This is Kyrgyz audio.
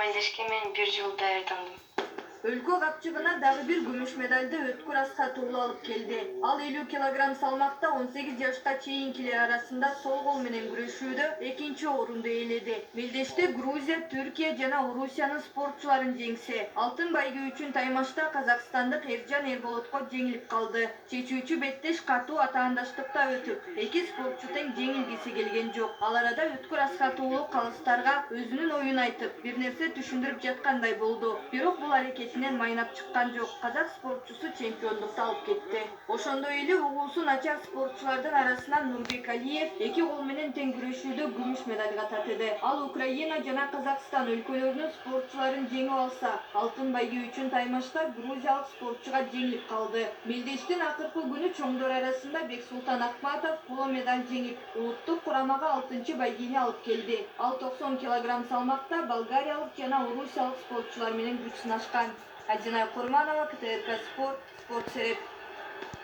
мелдешке мен 1 жыл даярдандым. Өлкө капчыгына дагы бир күмүш медалды Өткүр Аскатуулу алып келди. Ал 50 килограмм салмакта 18 жашка чейинкилер арасында сол кол менен күрөшүүдө экинчи орунду ээледи. Мелдеште Грузия, Түркия жана Орусиянын спортчуларын жеңсе, алтын байгө үчүн таймашта казакстандык Эржан Эрболотко жеңилип калды. Чечүүчү беттеш катуу атаандаштыкта өтүп, эки спортчу тең жеңилгиси келген жок. Ал арада Өткүр Аскатуулу калыстарга өзүнүн оюн айтып, бир нерсе түшүндүрүп жаткандай болду. Бирок бул аракетинен майнап чыккан жок. Казак спортчусу чемпиондукту алып кетти. Ошондой эле угуусу начар спортчулардын арасынан Нурбек Алиев 2 кол менен тең күрөшүүдө күмүш медалга татыды. Ал Украина жана Казакстан өлкөлөрүнүн спортчуларын жеңип алса, алтын байгө үчүн таймашта грузиялык спортчуга жеңилип калды. Мелдештин акыркы күнү чоңдор арасында Бексултан Акматов коло медаль жеңип, улуттук курамага 6 байгени алып келди. Ал 90 килограмм салмакта болгариялык жана орусиялык спортчулар менен күч сынашкан. Адинай Курманова, КТРК Спорт, спорт сереп.